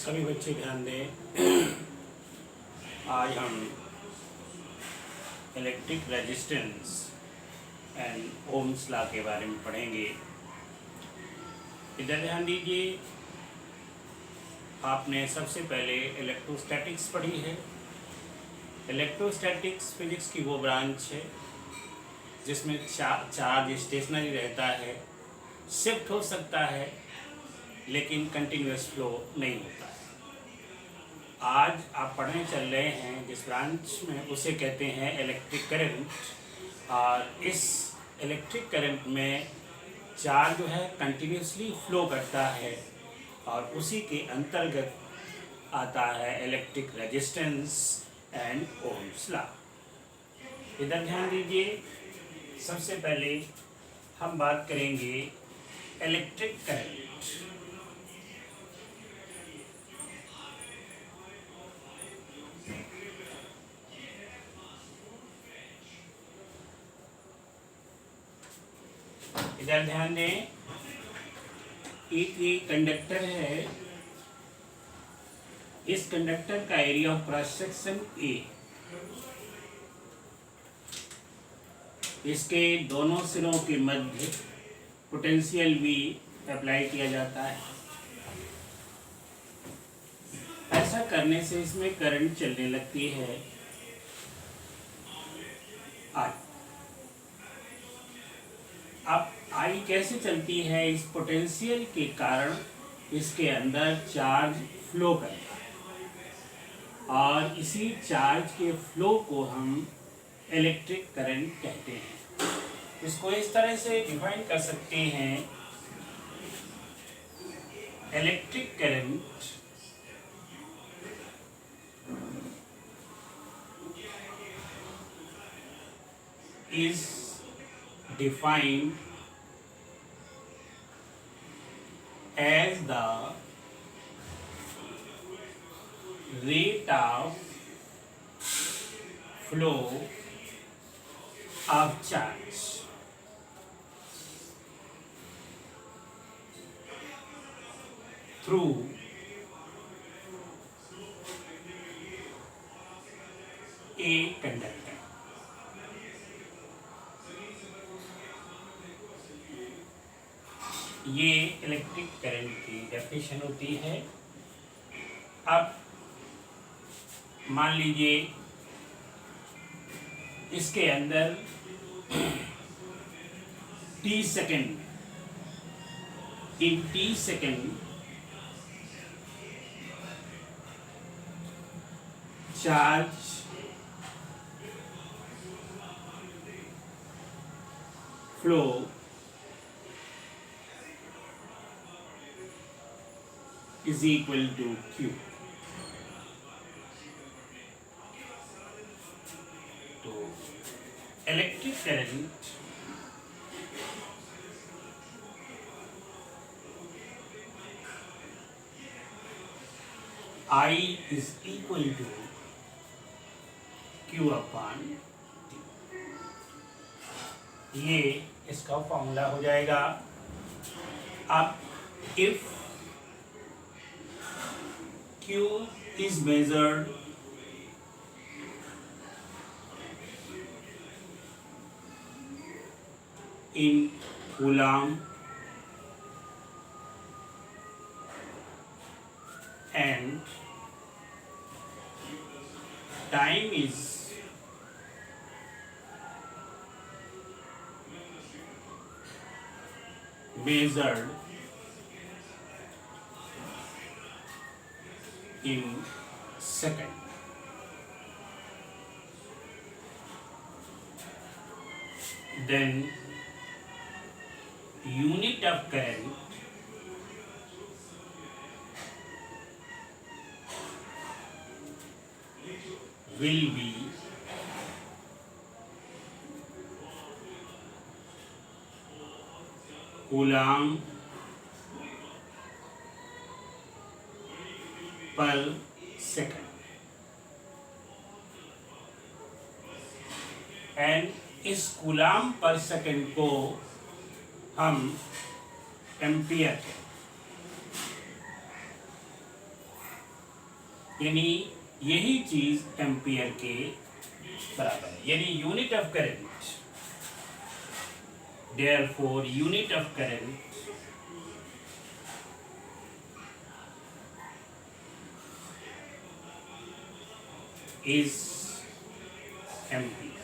सभी बच्चे ध्यान दें। आज हम electric resistance and Ohm's law के बारे में पढ़ेंगे। इधर ध्यान दीजिए, आपने सबसे पहले इलेक्ट्रोस्टैटिक्स पढ़ी है। इलेक्ट्रोस्टैटिक्स फिजिक्स की वो ब्रांच है जिसमें चार्ज स्टेशनरी रहता है, शिफ्ट हो सकता है लेकिन कंटिन्यूअस फ्लो नहीं होता है। आज आप पढ़ने चल रहे हैं जिस ब्रांच में, उसे कहते हैं इलेक्ट्रिक करंट। और इस इलेक्ट्रिक करंट में चार्ज जो है कंटिन्यूसली फ्लो करता है और उसी के अंतर्गत आता है electric resistance and Ohm's law. इधर ध्यान दीजिए, सबसे पहले हम बात करेंगे इलेक्ट्रिक करंट। इधर ध्यान दें, एक कंडक्टर है। इस कंडक्टर का area of cross section A. इसके दोनों सिरों के मध्य पोटेंशियल V अप्लाई किया जाता है। ऐसा करने से इसमें करंट चलने लगती है I। अब I कैसे चलती है? इस पोटेंशियल के कारण इसके अंदर चार्ज फ्लो करता है और इसी चार्ज के फ्लो को हम इलेक्ट्रिक करंट कहते हैं। इसको इस तरह से डिफाइन कर सकते हैं, electric current is defined as the rate of flow of charge through a conductor। ये इलेक्ट्रिक करंट की डेफिनेशन होती है। अब मान लीजिए इसके अंदर t second, in t second charge flow is equal to Q। तो electric current I is equal to Q upon T। ये इसका फॉर्मूला हो जाएगा। अब if Q is measured in coulomb and time is measured in second, then unit of current will be coulomb पर second and इस coulomb पर second को हम एम्पियर कहते हैं। यानी यही चीज एम्पियर के बराबर है, यानी unit of current, therefore unit of current is ampere.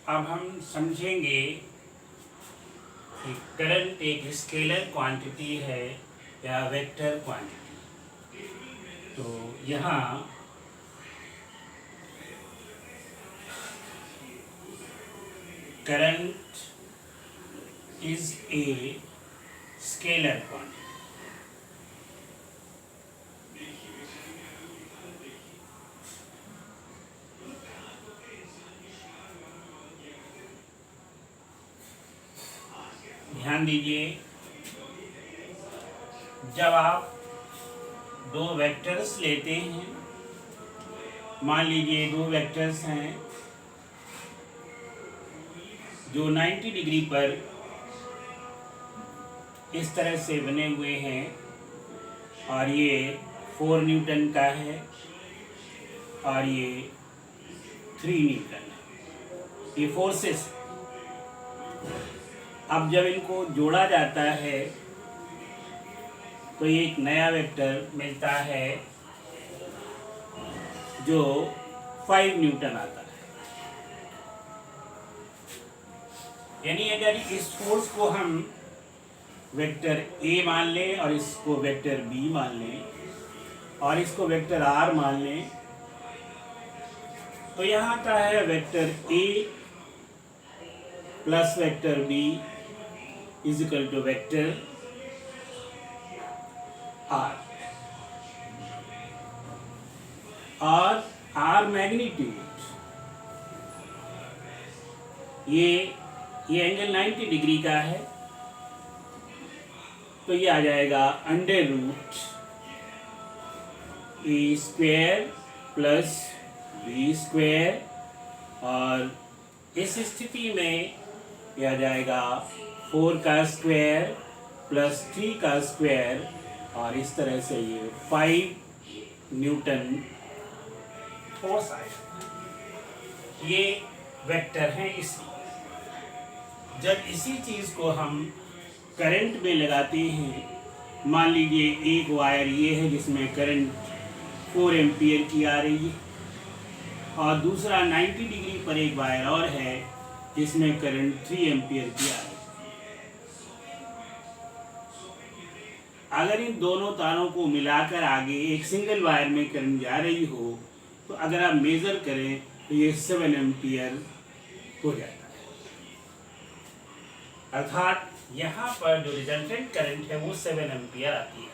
अब हम समझेंगे कि करंट एक स्केलर क्वांटिटी है या वेक्टर क्वांटिटी। तो यहाँ current is a scalar quantity. ध्यान दीजिए, जब आप दो वेक्टर्स लेते हैं, मान लीजिए दो वेक्टर्स हैं जो 90 डिग्री पर इस तरह से बने हुए हैं और ये 4 न्यूटन का है और ये 3 न्यूटन है, ये फोर्सेस। अब जब इनको जोड़ा जाता है तो एक नया वेक्टर मिलता है जो 5 न्यूटन आता है। यानी अगर इस फोर्स को हम वेक्टर ए मान लें और इसको वेक्टर बी मान लें और इसको वेक्टर आर मान लें, तो यहाँ आता है vector A plus vector B is equal to vector R. और आर मैग्नीट्यूड, ये एंगल 90 डिग्री का है, तो ये आ जाएगा under root A square plus B square. और इस स्थिति में यह आ जाएगा 4 का स्क्वायर प्लस 3 का स्क्वायर और इस तरह से ये 5 न्यूटन फोर्स आएगा। ये वेक्टर हैं। जब इसी चीज़ को हम करंट में लगाते हैं, मान लीजिए एक वायर ये है जिसमें करंट 4 एम्पियर की आ रही है और दूसरा 90 डिग्री पर एक वायर और है जिसमें करंट 3 एम्पियर की आ रही है। अगर इन दोनों तारों को मिलाकर आगे एक सिंगल वायर में करंट जा रही हो तो अगर आप मेज़र करें तो ये 7 एम्पियर हो जाता है। अर्थात यहाँ पर जो रिजल्टेंट करंट है वो 7 एम्पियर आती है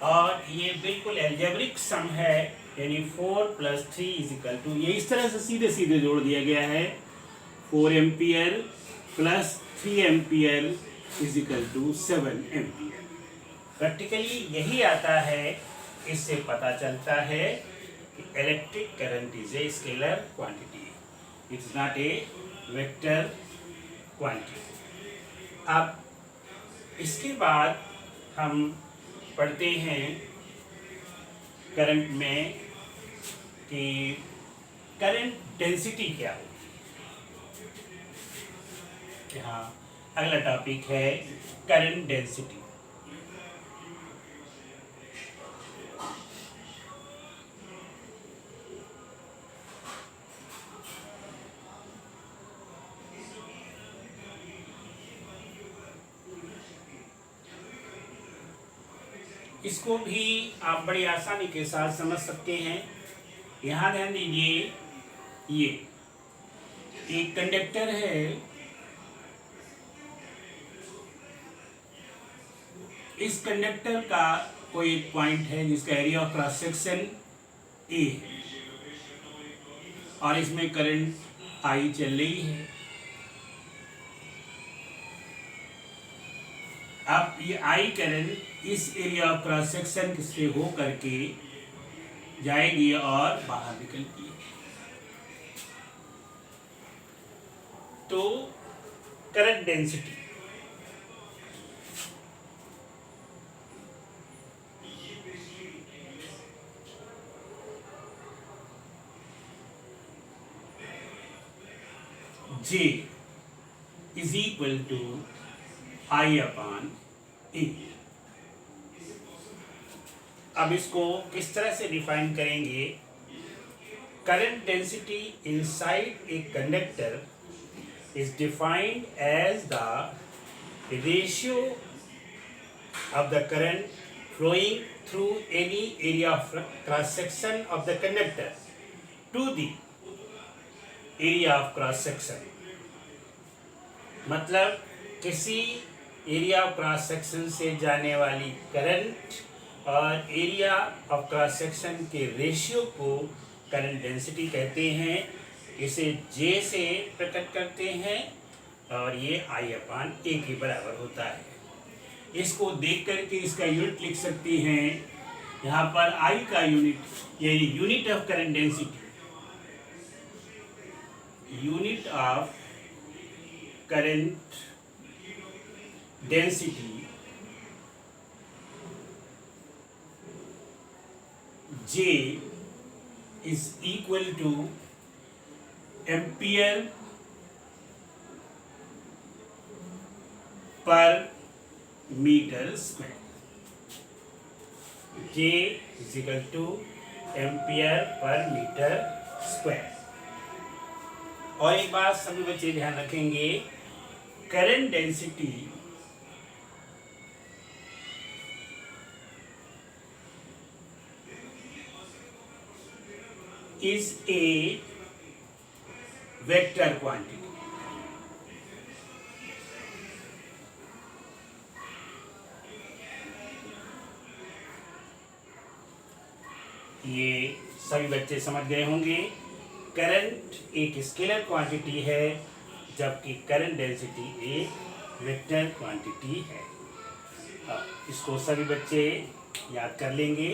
और ये बिल्कुल एल्जेब्रिक सम है, यानी 4 + 3 = ये इस तरह से सीधे सीधे जोड़ दिया गया है। 4 ampere plus 3 ampere = 7 ampere. Practically यही आता है। इससे पता चलता है कि electric current is a scalar quantity, it is not a vector quantity. अब इसके बाद हम पढ़ते हैं करंट में कि करंट डेंसिटी क्या हो। यहाँ अगला टॉपिक है करंट डेंसिटी। इसको भी आप बड़ी आसानी के साथ समझ सकते हैं। यहाँ ध्यान दीजिए, ये एक कंडक्टर है, इस कंडक्टर का कोई एक पॉइंट है जिसका area of cross section A है और इसमें करंट आई चल रही है। अब ये आई करंट इस एरिया ऑफ क्रॉस सेक्शन से हो करके जाएगी और बाहर निकलती है। तो current density, J is equal to I upon E। अब इसको किस तरह से डिफाइन करेंगे? Current density inside a conductor is defined as the ratio of the current flowing through any area of cross section of the conductor to the area of cross section। मतलब किसी area of cross section से जाने वाली current और area of cross section के ratio को current density कहते हैं। इसे J से प्रकट करते हैं और ये I अपान A के बराबर होता है। इसको देख करके इसका यूनिट लिख सकती हैं। यहाँ पर I का यूनिट यानी unit of current density, unit of current density J is equal to ampere per metre square. J is equal to ampere per metre square. और एक बात सभी बच्चे ध्यान रखेंगे, current density is a vector quantity. ये सभी बच्चे समझ गए होंगे। करंट एक स्केलर क्वांटिटी है जबकि करंट डेंसिटी एक वेक्टर क्वांटिटी है। इसको सभी बच्चे याद कर लेंगे।